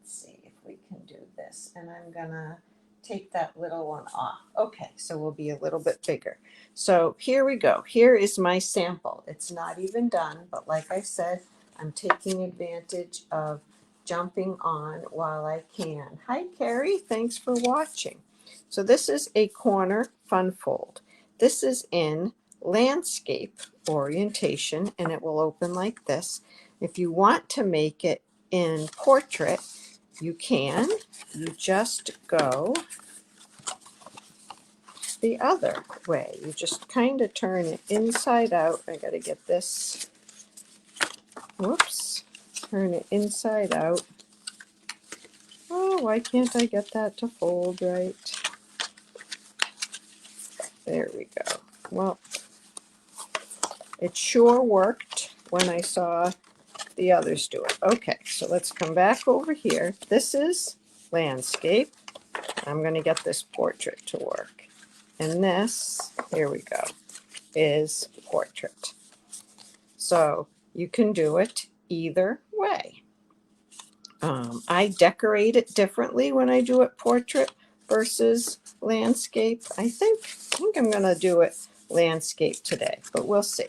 let's see if we can do this. And I'm gonna take that little one off. Okay, so we'll be a little bit bigger. So here we go. Here is my sample. It's not even done, but like I said, I'm taking advantage of jumping on while I can. Hi, Carrie. Thanks for watching. So this is a corner fun fold. This is in landscape orientation, and it will open like this. If you want to make it in portrait, you can. You just go the other way. You just kind of turn it inside out. I got to get this. Whoops. Turn it inside out. Oh, why can't I get that to fold right? There we go. Well, it sure worked when I saw the others do it. Okay, so let's come back over here. This is landscape. I'm going to get this portrait to work. And this, here we go, is portrait. So you can do it either way. I decorate it differently when I do it portrait versus landscape. I think I'm going to do it landscape today, but we'll see.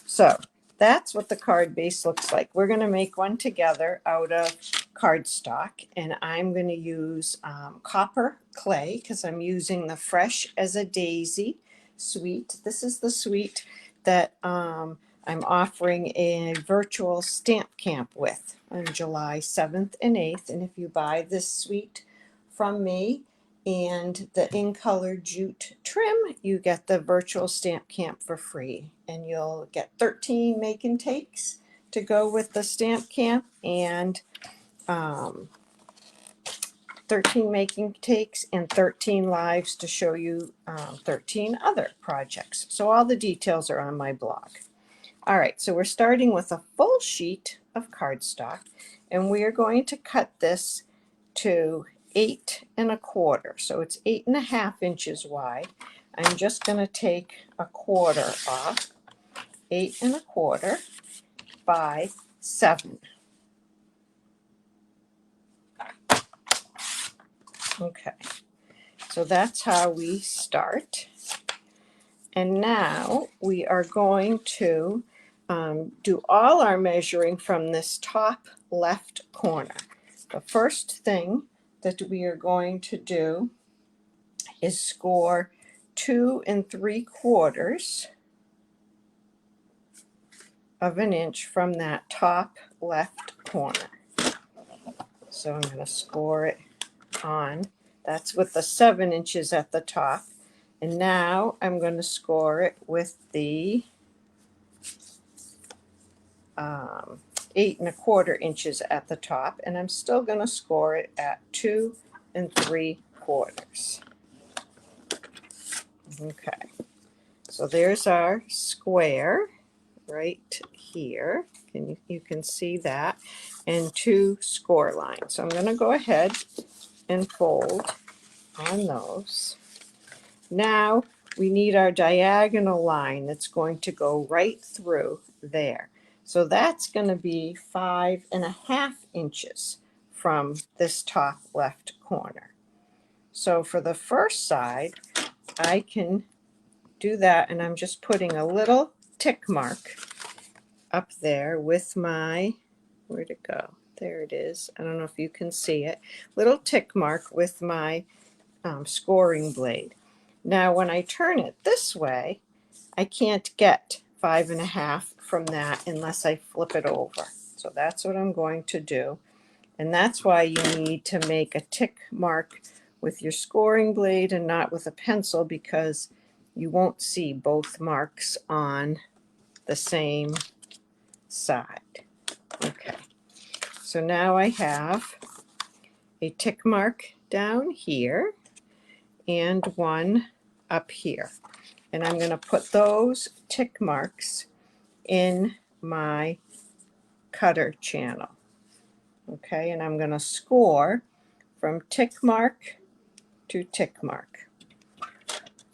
So that's what the card base looks like. We're going to make one together out of cardstock, and I'm going to use copper clay because I'm using the Fresh as a Daisy suite. This is the suite that I'm offering a virtual stamp camp with on July 7th and 8th. And if you buy this suite from me and the in color jute trim, you get the virtual stamp camp for free, and you'll get 13 make and takes to go with the stamp camp, and 13 making takes and 13 lives to show you 13 other projects. So all the details are on my blog. All right, so we're starting with a full sheet of cardstock, and we are going to cut this to 8 1/4. So it's 8 1/2 inches wide. I'm just going to take 1/4 off. 8 1/4 by 7. Okay, so that's how we start. And now we are going to do all our measuring from this top left corner. The first thing that we are going to do is score 2 3/4 of an inch from that top left corner. So I'm going to score it on. That's with the 7 inches at the top. And now I'm going to score it with the 8 1/4 inches at the top, and I'm still going to score it at 2 3/4. Okay, so there's our square right here. You can see that, and 2 score lines. So I'm going to go ahead and fold on those. Now we need our diagonal line that's going to go right through there. So that's going to be 5 1/2 inches from this top left corner. So for the first side, I can do that, and I'm just putting a little tick mark up there with my, where'd it go? There it is. I don't know if you can see it. Little tick mark with my scoring blade. Now when I turn it this way, I can't get 5 1/2 from that unless I flip it over. So that's what I'm going to do. And that's why you need to make a tick mark with your scoring blade and not with a pencil, because you won't see both marks on the same side. Okay, so now I have a tick mark down here and one up here. And I'm going to put those tick marks in my cutter channel. Okay, and I'm going to score from tick mark to tick mark.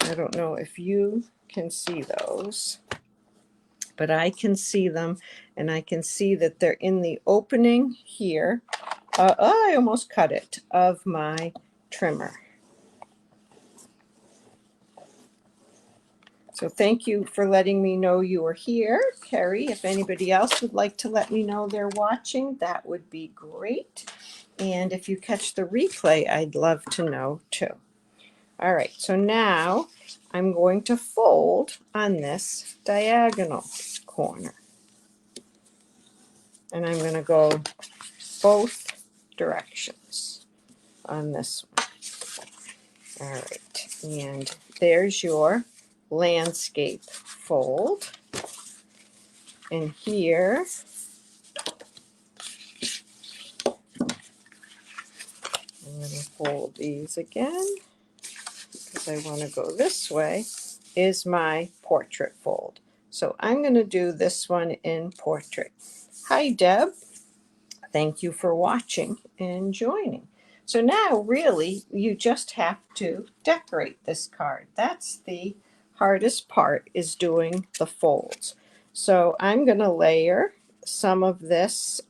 I don't know if you can see those, but I can see them, and I can see that they're in the opening here I almost cut it, of my trimmer. So thank you for letting me know you were here, Carrie. If anybody else would like to let me know they're watching, that would be great. And if you catch the replay, I'd love to know too. All right, so now I'm going to fold on this diagonal corner. And I'm going to go both directions on this one. All right, and there's your landscape fold. And here, I'm going to fold these again because I want to go this way, is my portrait fold. So I'm going to do this one in portrait. Hi, Deb. Thank you for watching and joining. So now really you just have to decorate this card. That's the hardest part, is doing the folds. So I'm going to layer some of this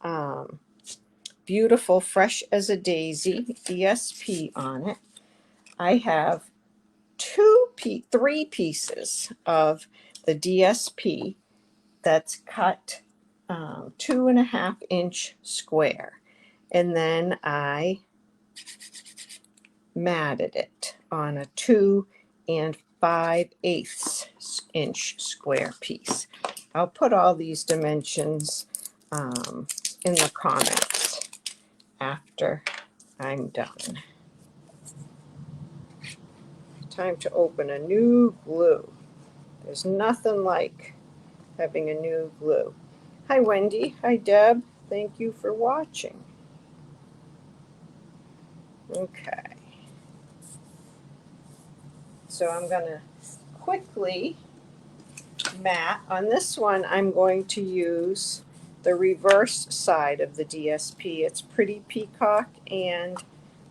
beautiful Fresh as a Daisy DSP on it. I have three pieces of the DSP that's cut 2.5-inch square. And then I matted it on a 2 5/8 inch square piece. I'll put all these dimensions in the comments after I'm done. Time to open a new glue. There's nothing like having a new glue. Hi, Wendy. Hi, Deb. Thank you for watching. Okay. So I'm going to quickly mat. On this one, I'm going to use the reverse side of the DSP. It's Pretty Peacock, and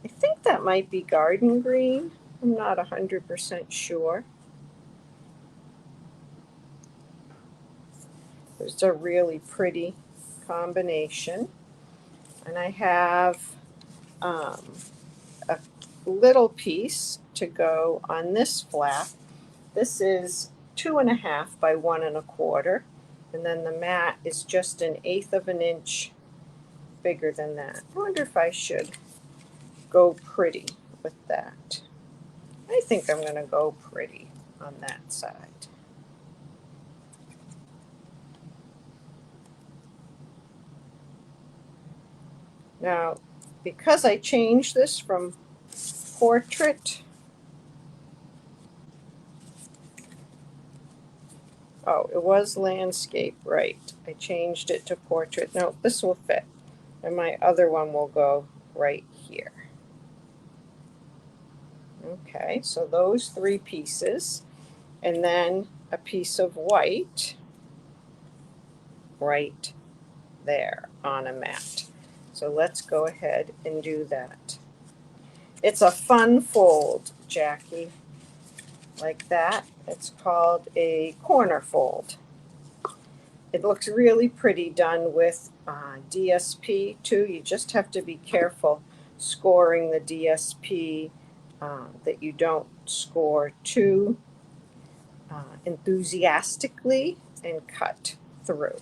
I think that might be Garden Green. I'm not 100% sure. It's a really pretty combination. And I have a little piece to go on this flap. This is 2.5 by 1 1/4, and then the mat is just 1/8 of an inch bigger than that. I wonder if I should go pretty with that. I think I'm going to go pretty on that side. Now, because I changed this from portrait, oh, it was landscape, right. I changed it to portrait. No, this will fit. And my other one will go right here. Okay, so those three pieces, and then a piece of white right there on a mat. So let's go ahead and do that. It's a fun fold, Jackie, like that. It's called a corner fold. It looks really pretty done with DSP too. You just have to be careful scoring the DSP, that you don't score too enthusiastically and cut through.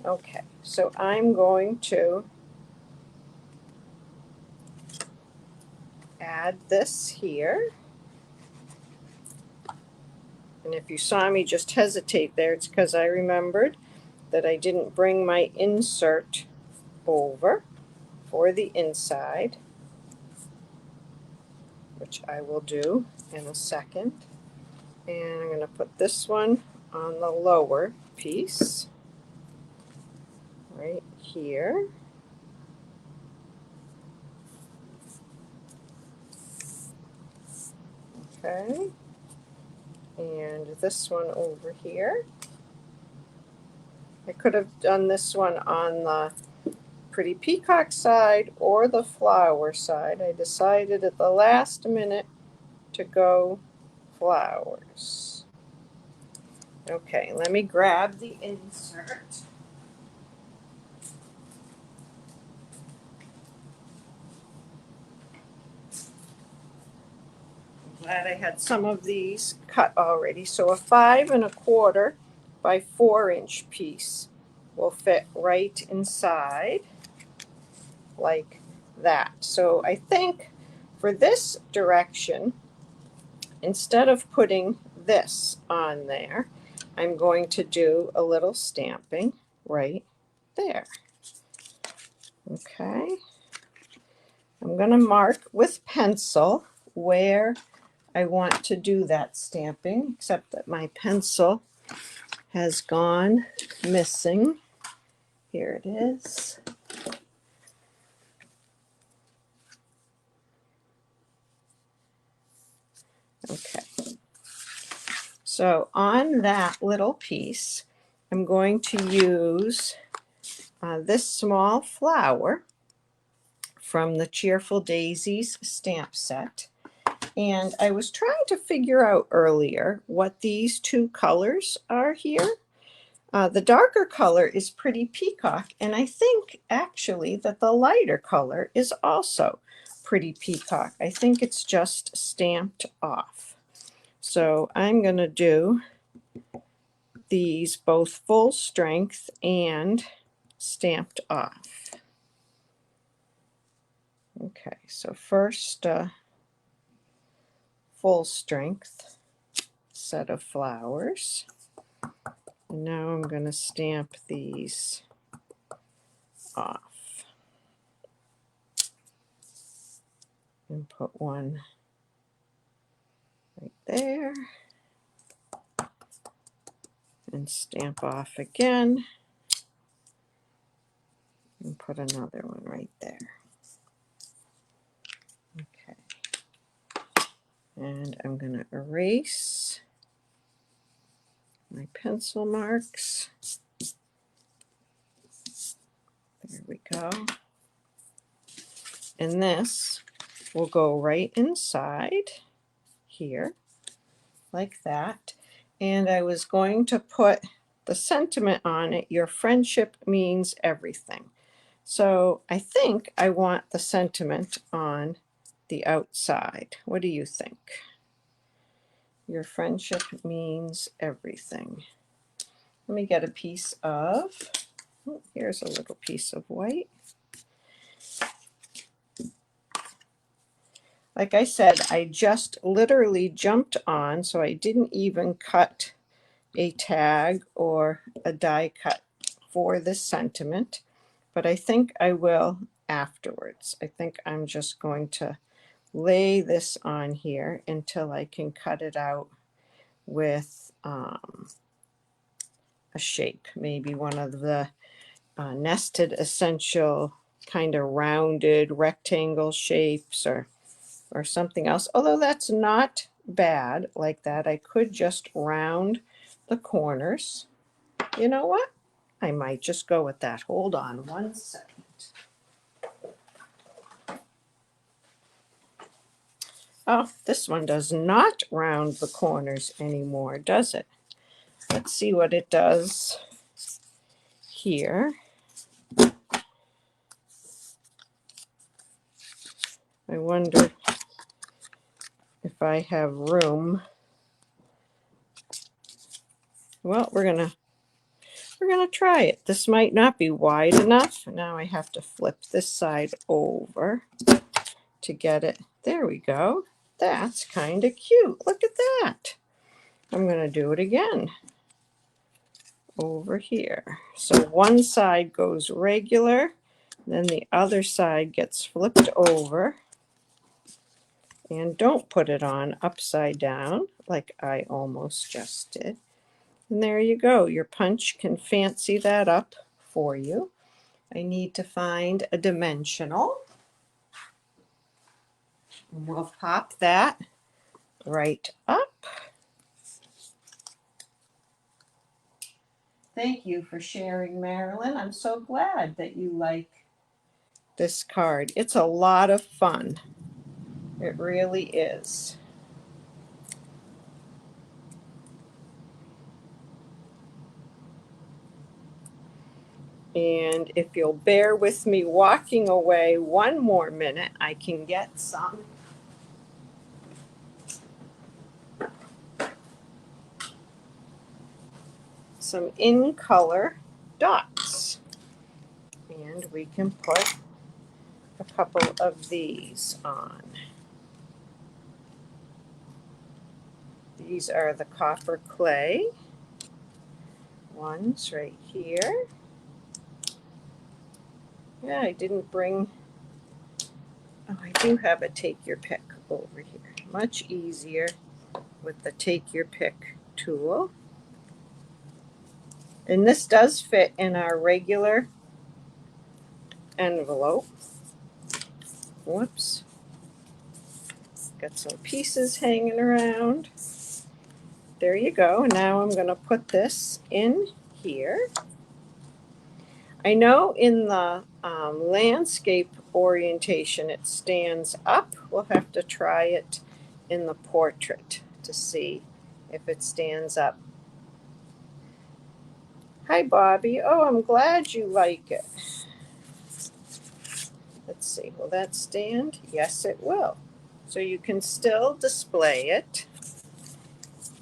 Okay, so I'm going to add this here. And if you saw me just hesitate there, it's because I remembered that I didn't bring my insert over for the inside, which I will do in a second. And I'm going to put this one on the lower piece right here. Okay. And this one over here. I could have done this one on the Pretty Peacock side or the flower side. I decided at the last minute to go flowers. Okay, let me grab the insert. Glad I had some of these cut already. So a 5 1/4 by 4 inch piece will fit right inside like that. So I think for this direction, instead of putting this on there, I'm going to do a little stamping right there. Okay. I'm going to mark with pencil where I want to do that stamping, except that my pencil has gone missing. Here it is. Okay. So on that little piece, I'm going to use this small flower from the Cheerful Daisies stamp set. And I was trying to figure out earlier what these two colors are here. The darker color is Pretty Peacock, and I think actually that the lighter color is also Pretty Peacock. I think it's just stamped off. So I'm going to do these both full strength and stamped off. Okay, so first full strength set of flowers. And now I'm going to stamp these off and put one right there and stamp off again and put another one right there. Okay, and I'm going to erase my pencil marks. There we go. And this will go right inside here like that. And I was going to put the sentiment on it, your friendship means everything. So I think I want the sentiment on the outside. What do you think? Your friendship means everything. Let me get a piece of, oh, here's a little piece of white. Like I said, I just literally jumped on, so I didn't even cut a tag or a die cut for this sentiment, but I think I will afterwards. I think I'm just going to lay this on here until I can cut it out with a shape, maybe one of the nested essential kind of rounded rectangle shapes or something else, although that's not bad like that. I could just round the corners. You know what? I might just go with that. Hold on one second. Oh, this one does not round the corners anymore, does it? Let's see what it does here. I wonder if I have room. Well, we're gonna try it. This might not be wide enough. Now I have to flip this side over to get it. There we go. That's kind of cute. Look at that. I'm gonna do it again over here. So one side goes regular, then the other side gets flipped over. And don't put it on upside down like I almost just did. And there you go. Your punch can fancy that up for you. I need to find a dimensional. And we'll pop that right up. Thank you for sharing, Marilyn. I'm so glad that you like this card. It's a lot of fun. It really is. And if you'll bear with me walking away one more minute, I can get some some in color dots. And we can put a couple of these on. These are the copper clay ones right here. Yeah, I didn't bring, oh, I do have a take your pick over here. Much easier with the take your pick tool. And this does fit in our regular envelope. Whoops. Got some pieces hanging around. There you go. Now I'm going to put this in here. I know in the landscape orientation it stands up. We'll have to try it in the portrait to see if it stands up. Hi, Bobby. Oh, I'm glad you like it. Let's see. Will that stand? Yes, it will. So you can still display it.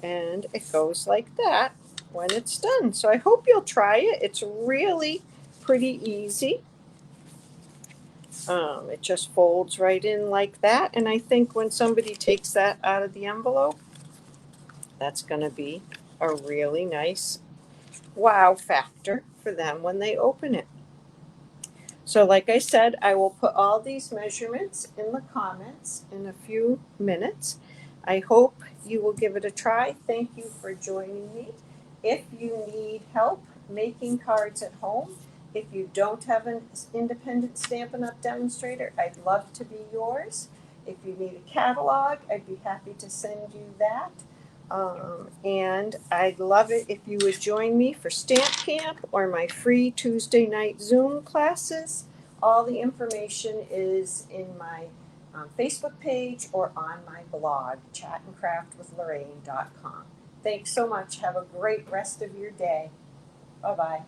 And it goes like that when it's done. So I hope you'll try it. It's really pretty easy. It just folds right in like that. And I think when somebody takes that out of the envelope, that's going to be a really nice wow factor for them when they open it. So like I said, I will put all these measurements in the comments in a few minutes. I hope you will give it a try. Thank you for joining me. If you need help making cards at home, if you don't have an independent Stampin' Up! Demonstrator, I'd love to be yours. If you need a catalog, I'd be happy to send you that. And I'd love it if you would join me for Stamp Camp or my free Tuesday night Zoom classes. All the information is in my Facebook page or on my blog, chatandcraftwithlorraine.com. Thanks so much. Have a great rest of your day. Bye-bye.